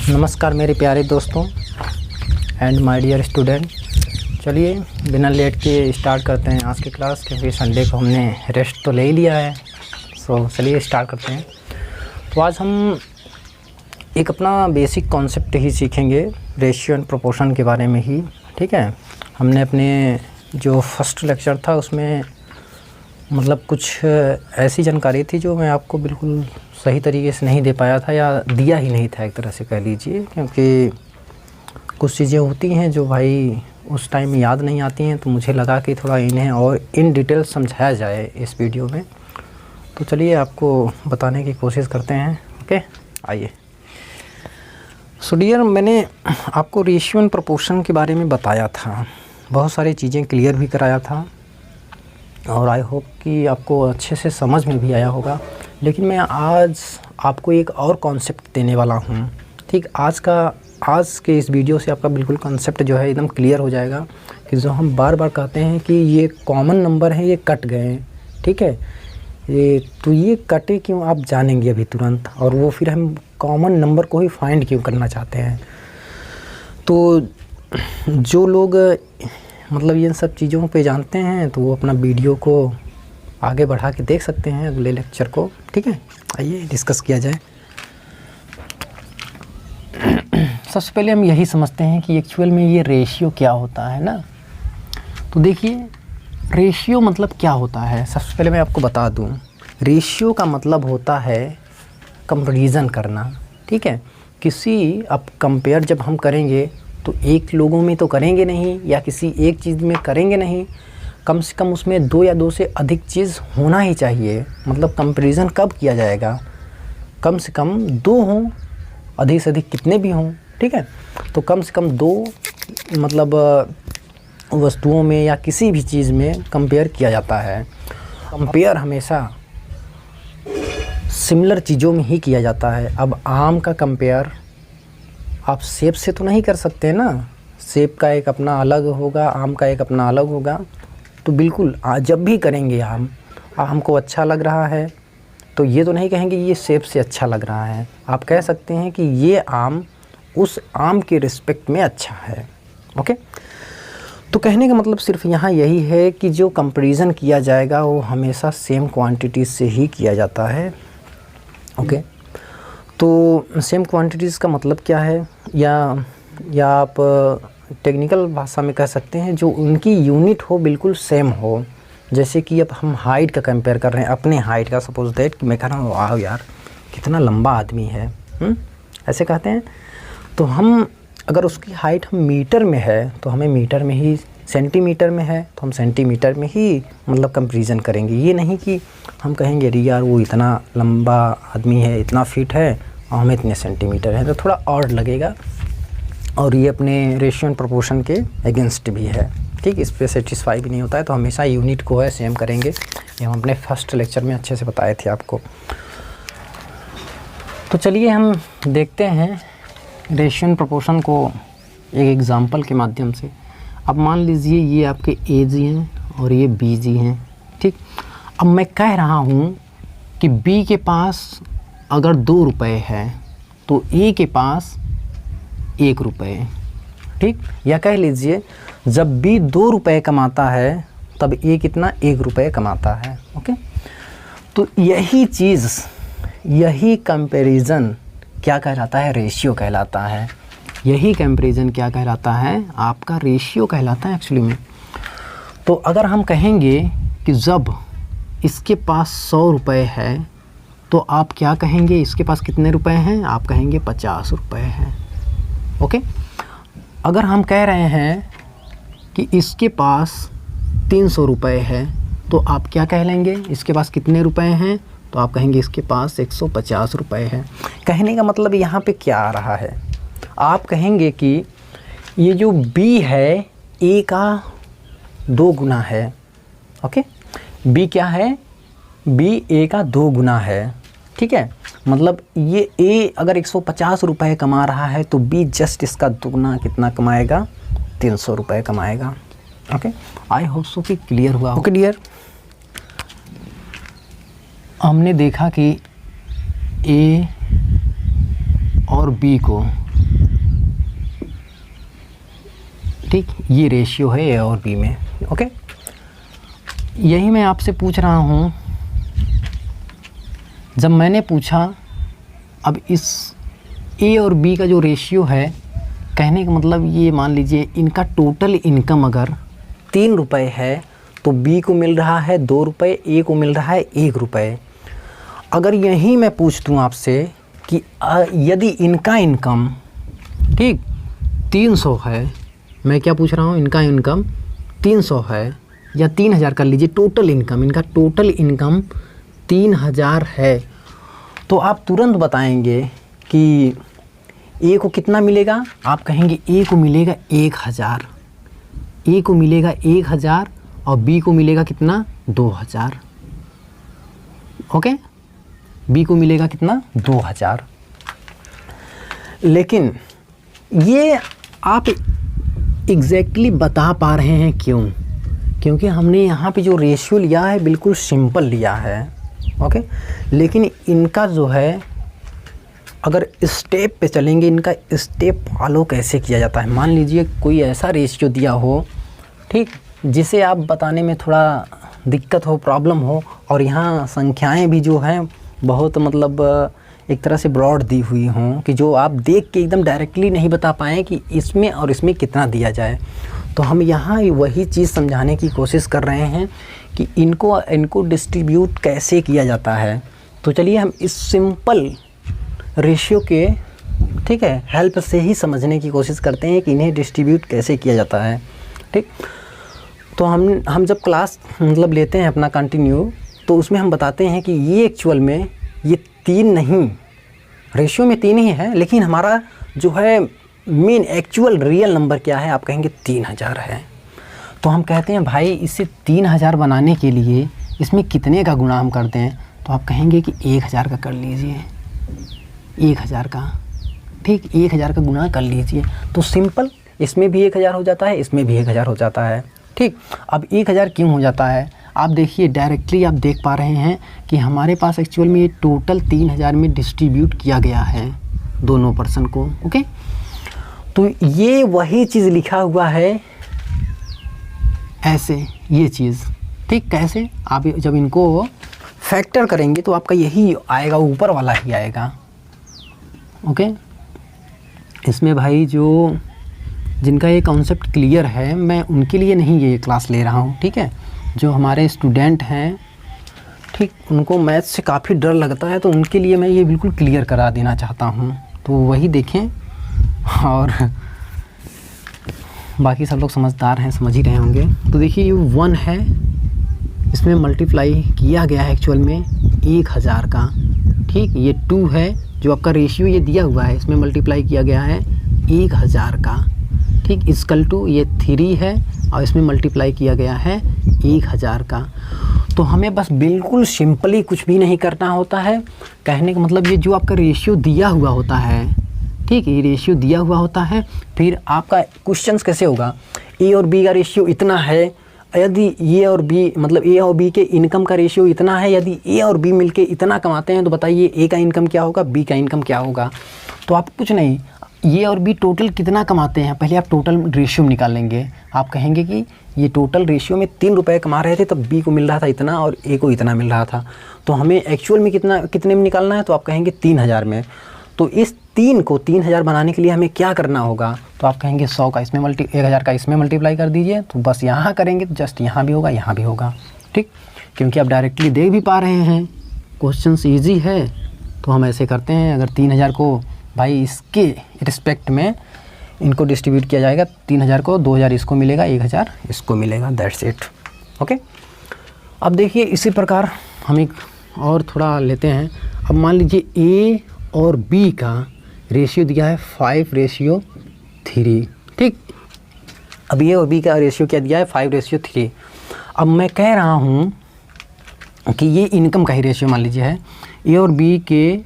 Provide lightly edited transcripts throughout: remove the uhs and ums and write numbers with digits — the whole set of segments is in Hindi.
नमस्कार मेरे प्यारे दोस्तों एंड माय डियर स्टूडेंट। चलिए बिना लेट के स्टार्ट करते हैं आज की क्लास, क्योंकि संडे को हमने रेस्ट तो ले ही लिया है। चलिए स्टार्ट करते हैं। तो आज हम एक अपना बेसिक कॉन्सेप्ट ही सीखेंगे, रेशियो एंड प्रोपोर्शन के बारे में ही। ठीक है, हमने अपने जो फर्स्ट लेक्चर था उसमें मतलब कुछ ऐसी जानकारी थी जो मैं आपको बिल्कुल सही तरीके से नहीं दे पाया था, या दिया ही नहीं था एक तरह से कह लीजिए, क्योंकि कुछ चीज़ें होती हैं जो भाई उस टाइम याद नहीं आती हैं। तो मुझे लगा कि थोड़ा इन्हें और इन डिटेल समझाया जाए इस वीडियो में। तो चलिए आपको बताने की कोशिश करते हैं। ओके, आइए। सो डियर, मैंने आपको रेशियो एंड प्रोपोर्शन के बारे में बताया था, बहुत सारी चीज़ें क्लियर भी कराया था, और आई होप कि आपको अच्छे से समझ में भी आया होगा। लेकिन मैं आज आपको एक और कॉन्सेप्ट देने वाला हूँ। ठीक, आज के इस वीडियो से आपका बिल्कुल कॉन्सेप्ट जो है एकदम क्लियर हो जाएगा कि जो हम बार बार कहते हैं कि ये कॉमन नंबर है, ये कट गए हैं। ठीक है, ये कटे क्यों आप जानेंगे अभी तुरंत, और वो फिर हम कॉमन नंबर को ही फाइंड क्यों करना चाहते हैं। तो जो लोग मतलब इन सब चीज़ों पे जानते हैं तो वो अपना वीडियो को आगे बढ़ा के देख सकते हैं अगले लेक्चर को। ठीक है, आइए डिस्कस किया जाए। सबसे पहले हम यही समझते हैं कि एक्चुअल में ये रेशियो क्या होता है ना। तो देखिए, रेशियो मतलब क्या होता है। सबसे पहले मैं आपको बता दूं, रेशियो का मतलब होता है कंपैरिजन करना। ठीक है, किसी अब कंपेयर जब हम करेंगे तो एक लोगों में तो करेंगे नहीं, या किसी एक चीज़ में करेंगे नहीं, कम से कम उसमें दो या दो से अधिक चीज़ होना ही चाहिए। मतलब कंपैरिजन कब किया जाएगा, कम से कम दो हों, अधिक से अधिक कितने भी हों। ठीक है, तो कम से कम दो मतलब वस्तुओं में या किसी भी चीज़ में कंपेयर किया जाता है। कंपेयर हमेशा सिमिलर चीज़ों में ही किया जाता है। अब आम का कंपेयर आप सेब से तो नहीं कर सकते ना, सेब का एक अपना अलग होगा, आम का एक अपना अलग होगा। तो बिल्कुल जब भी करेंगे आम को अच्छा लग रहा है तो ये तो नहीं कहेंगे ये सेब से अच्छा लग रहा है। आप कह सकते हैं कि ये आम उस आम के रिस्पेक्ट में अच्छा है। ओके, तो कहने का मतलब सिर्फ यहाँ यही है कि जो कंपैरिजन किया जाएगा वो हमेशा सेम क्वांटिटीज़ से ही किया जाता है। ओके, तो सेम क्वांटिटीज़ का मतलब क्या है, या आप टेक्निकल भाषा में कह सकते हैं जो उनकी यूनिट हो बिल्कुल सेम हो। जैसे कि अब हम हाइट का कंपेयर कर रहे हैं, अपने हाइट का, सपोज दैट कि मैं कह रहा हूँ वाह यार कितना लंबा आदमी है, ऐसे कहते हैं। तो हम अगर उसकी हाइट हम मीटर में है तो हमें मीटर में ही, सेंटीमीटर में है तो हम सेंटीमीटर में ही मतलब कंपैरिजन करेंगे। ये नहीं कि हम कहेंगे अरे यार वो इतना लंबा आदमी है, इतना फिट है और हमें इतने सेंटीमीटर है, तो थोड़ा और लगेगा। और ये अपने रेशियो एंड प्रोपोर्शन के अगेंस्ट भी है। ठीक, इस पर सेटिस्फाई भी नहीं होता है। तो हमेशा यूनिट को है सेम करेंगे। ये हम अपने फर्स्ट लेक्चर में अच्छे से बताए थे आपको। तो चलिए हम देखते हैं रेशियो एंड प्रोपोर्शन को एक एग्जांपल के माध्यम से। अब मान लीजिए ये आपके ए जी हैं और ये बी जी हैं। ठीक, अब मैं कह रहा हूँ कि बी के पास अगर 2 रुपये है तो ए के पास 1 रुपये। ठीक, या कह लीजिए जब बी 2 रुपये कमाता है तब ए कितना 1 रुपये कमाता है। ओके, तो यही चीज़, यही कंपैरिजन क्या कहलाता है, रेशियो कहलाता है। यही कंपैरिजन क्या कहलाता है, आपका रेशियो कहलाता है एक्चुअली में। तो अगर हम कहेंगे कि जब इसके पास 100 रुपये है तो आप क्या कहेंगे, इसके पास कितने रुपए हैं, आप कहेंगे 50 रुपये हैं। ओके, अगर हम कह रहे हैं कि इसके पास 300 रुपये है तो आप क्या कह लेंगे, इसके पास कितने रुपए हैं, तो आप कहेंगे इसके पास 150 रुपये हैं। कहने का मतलब यहाँ पे क्या आ रहा है, आप कहेंगे कि ये जो बी है ए का 2 गुना है। ओके, बी क्या है, बी ए का 2 गुना है। ठीक है, मतलब ये ए अगर 150 रुपये कमा रहा है तो बी जस्ट इसका दुगना कितना कमाएगा, 300 रुपये कमाएगा। ओके, आई होप सो कि क्लियर हुआ। ओके डियर, हमने देखा कि ए और बी को ठीक, ये रेशियो है ए और बी में। ओके, यही मैं आपसे पूछ रहा हूँ। जब मैंने पूछा, अब इस ए और बी का जो रेशियो है, कहने का मतलब ये मान लीजिए इनका टोटल इनकम अगर 3 रुपये है तो बी को मिल रहा है 2 रुपये, ए को मिल रहा है 1 रुपये। अगर यही मैं पूछ दूँ आपसे कि यदि इनका इनकम ठीक 300 है, मैं क्या पूछ रहा हूँ, इनका इनकम 300 है या 3000 कर लीजिए, टोटल इनकम, इनका टोटल इनकम 3000 है, तो आप तुरंत बताएंगे कि ए को कितना मिलेगा। आप कहेंगे ए को मिलेगा 1000, ए को मिलेगा 1000 और बी को मिलेगा कितना 2000। ओके, बी को मिलेगा कितना 2000। लेकिन ये आप एग्जैक्टली बता पा रहे हैं क्यों? क्योंकि हमने यहाँ पे जो रेशियो लिया है बिल्कुल सिंपल लिया है। ओके, लेकिन इनका जो है अगर स्टेप पे चलेंगे, इनका स्टेप फॉलो कैसे किया जाता है। मान लीजिए कोई ऐसा रेशियो दिया हो, ठीक, जिसे आप बताने में थोड़ा दिक्कत हो, प्रॉब्लम हो, और यहाँ संख्याएं भी जो हैं बहुत मतलब एक तरह से ब्रॉड दी हुई हों कि जो आप देख के एकदम डायरेक्टली नहीं बता पाएँ कि इसमें और इसमें कितना दिया जाए। तो हम यहाँ वही चीज़ समझाने की कोशिश कर रहे हैं कि इनको डिस्ट्रीब्यूट कैसे किया जाता है। तो चलिए हम इस सिंपल रेशियो के ठीक है हेल्प से ही समझने की कोशिश करते हैं कि इन्हें डिस्ट्रीब्यूट कैसे किया जाता है। ठीक, तो हम जब क्लास मतलब लेते हैं अपना कंटिन्यू, तो उसमें हम बताते हैं कि ये एक्चुअल में ये 3 नहीं, रेशियो में 3 ही है, लेकिन हमारा जो है मेन एक्चुअल रियल नंबर क्या है, आप कहेंगे 3000 है। तो हम कहते हैं भाई इसे 3000 बनाने के लिए इसमें कितने का गुणा हम करते हैं, तो आप कहेंगे कि 1000 का कर लीजिए, 1000 का, ठीक, 1000 का गुणा कर लीजिए। तो सिंपल, इसमें भी 1000 हो जाता है, इसमें भी 1000 हो जाता है। ठीक, अब 1000 क्यों हो जाता है, आप देखिए डायरेक्टली आप देख पा रहे हैं कि हमारे पास एक्चुअल में ये टोटल 3000 में डिस्ट्रीब्यूट किया गया है दोनों पर्सन को। ओके, तो ये वही चीज़ लिखा हुआ है ऐसे, ये चीज़, ठीक, कैसे आप जब इनको फैक्टर करेंगे तो आपका यही आएगा, ऊपर वाला ही आएगा। ओके, इसमें भाई जो जिनका ये कॉन्सेप्ट क्लियर है, मैं उनके लिए नहीं ये क्लास ले रहा हूँ। ठीक है, जो हमारे स्टूडेंट हैं, ठीक, उनको मैथ से काफ़ी डर लगता है, तो उनके लिए मैं ये बिल्कुल क्लियर करा देना चाहता हूँ। तो वही देखें, और बाकी सब लोग समझदार हैं, समझ ही रहे होंगे। तो देखिए ये 1 है, इसमें मल्टीप्लाई किया गया है एक्चुअल में 1000 का। ठीक, ये 2 है, जो आपका रेशियो ये दिया हुआ है, इसमें मल्टीप्लाई किया गया है 1000 का। ठीक, इसकल टू ये 3 है और इसमें मल्टीप्लाई किया गया है 1000 का। तो हमें बस बिल्कुल सिंपली कुछ भी नहीं करना होता है। कहने का मतलब ये जो आपका रेशियो दिया हुआ होता है, ठीक, ये रेशियो दिया हुआ होता है, फिर आपका क्वेश्चंस कैसे होगा, ए और बी का रेशियो इतना है, यदि ए और बी मतलब ए और बी के इनकम का रेशियो इतना है, यदि ए और बी मिलके इतना कमाते हैं तो बताइए ए का इनकम क्या होगा, बी का इनकम क्या होगा। तो आप कुछ नहीं, ए और बी टोटल कितना कमाते हैं, पहले आप टोटल रेशियो में निकालेंगे। आप कहेंगे कि ये टोटल रेशियो में 3 रुपये कमा रहे थे, तब बी को मिल रहा था इतना और ए को इतना मिल रहा था, तो हमें एक्चुअल में कितने में निकालना है, तो आप कहेंगे 3000 में। तो इस 3 को 3000 बनाने के लिए हमें क्या करना होगा, तो आप कहेंगे 100 का इसमें 1000 का इसमें मल्टीप्लाई कर दीजिए। तो बस यहाँ करेंगे तो जस्ट यहाँ भी होगा, यहाँ भी होगा। ठीक, क्योंकि आप डायरेक्टली देख भी पा रहे हैं, क्वेश्चंस ईजी है, तो हम ऐसे करते हैं। अगर 3000 को भाई इसके रिस्पेक्ट में इनको डिस्ट्रीब्यूट किया जाएगा, 3000 को 2000 इसको मिलेगा, 1000 इसको मिलेगा, दैट्स इट। ओके, अब देखिए इसी प्रकार हम एक और थोड़ा लेते हैं। अब मान लीजिए ए और बी का रेशियो दिया है 5:3। ठीक, अब ए और बी का रेशियो क्या दिया है, 5:3। अब मैं कह रहा हूँ कि ये इनकम का ही रेशियो मान लीजिए है, ए और बी के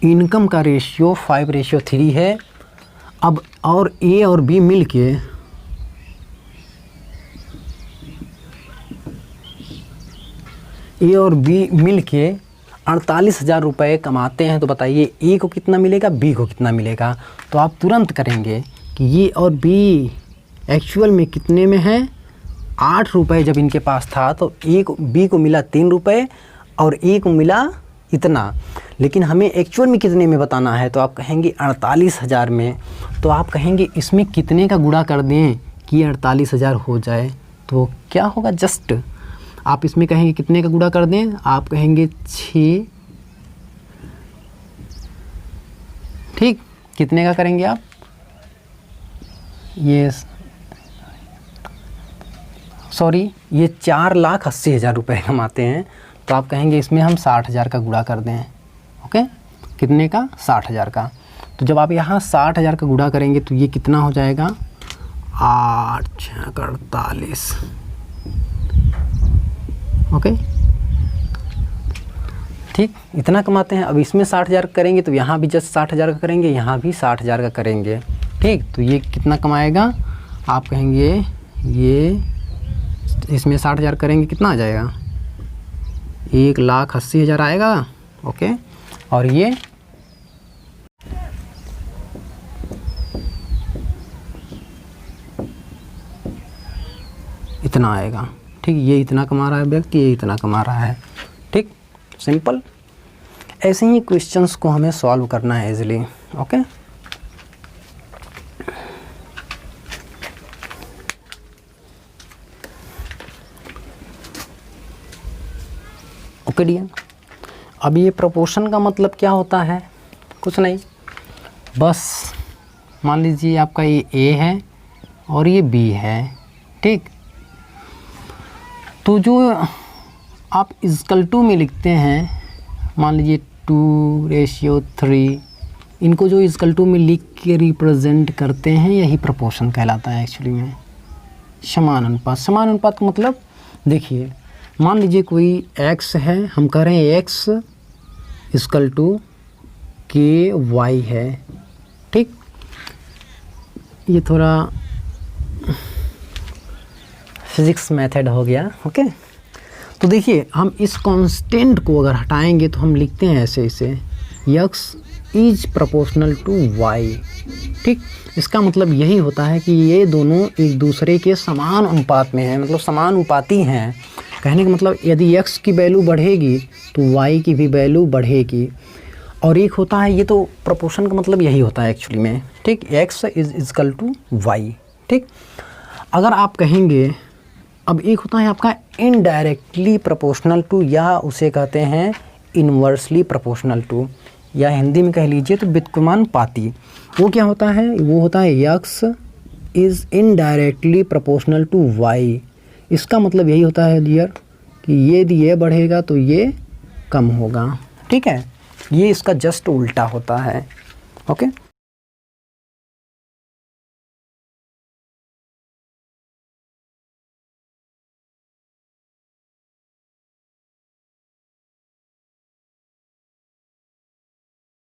इनकम का रेशियो 5:3 है। अब और ए और बी मिलके मिलके 48,000 रुपये कमाते हैं, तो बताइए ए को कितना मिलेगा, बी को कितना मिलेगा। तो आप तुरंत करेंगे कि ये और बी एक्चुअल में कितने में है, 8 रुपये जब इनके पास था तो एक बी को मिला 3 रुपये और ए को मिला इतना, लेकिन हमें एक्चुअल में कितने में बताना है, तो आप कहेंगे 48,000 में। तो आप कहेंगे इसमें कितने का गुणा कर दें कि 48,000 हो जाए, तो क्या होगा, जस्ट आप इसमें कहेंगे कितने का गुणा कर दें, आप कहेंगे 6, ठीक, कितने का करेंगे आप, ये 4,80,000 रुपये कमाते हैं, तो आप कहेंगे इसमें हम 60,000 का गुणा कर दें। ओके, कितने का, 60,000 का। तो जब आप यहाँ 60,000 का गुणा करेंगे तो ये कितना हो जाएगा, 8 6 48। ओके, ठीक, इतना कमाते हैं। अब इसमें 60,000 करेंगे तो यहाँ भी जस्ट 60,000 का करेंगे, यहाँ भी 60,000 का करेंगे, ठीक। तो ये कितना कमाएगा, आप कहेंगे ये इसमें 60,000 करेंगे कितना आ जाएगा, 1,80,000 आएगा। ओके, और ये इतना आएगा, ठीक। ये इतना कमा रहा है व्यक्ति, ये इतना कमा रहा है, ठीक, सिंपल। ऐसे ही क्वेश्चंस को हमें सॉल्व करना है इजीली। Okay, okay dear. अब ये प्रोपोर्शन का मतलब क्या होता है, कुछ नहीं, बस मान लीजिए आपका ये ए है और ये बी है, ठीक। तो जो आप इक्वल टू में लिखते हैं, मान लीजिए 2:3, इनको जो इक्वल टू में लिख के रिप्रेजेंट करते हैं यही प्रोपोर्शन कहलाता है एक्चुअली में, समान अनुपात। समान अनुपात का मतलब देखिए, मान लीजिए कोई x है, हम कह रहे हैं x इक्वल टू के वाई है, ठीक। ये थोड़ा फिज़िक्स मेथड हो गया। ओके, तो देखिए हम इस कांस्टेंट को अगर हटाएंगे तो हम लिखते हैं ऐसे, इसे x is proportional to y, ठीक। इसका मतलब यही होता है कि ये दोनों एक दूसरे के समान अनुपात में हैं, मतलब समानुपाती हैं। कहने का मतलब यदि x की वैल्यू बढ़ेगी तो y की भी वैल्यू बढ़ेगी। और एक होता है, ये तो प्रोपोर्शन का मतलब यही होता है एक्चुअली में, ठीक, x is equal to y, ठीक। अगर आप कहेंगे, अब एक होता है आपका इनडायरेक्टली प्रोपोर्शनल टू, या उसे कहते हैं इन्वर्सली प्रोपोर्शनल टू, या हिंदी में कह लीजिए तो व्युत्क्रमानुपाती। वो क्या होता है, वो होता है x is indirectly proportional to y। इसका मतलब यही होता है डियर कि यदि ये बढ़ेगा तो ये कम होगा, ठीक है। ये इसका जस्ट उल्टा होता है। ओके।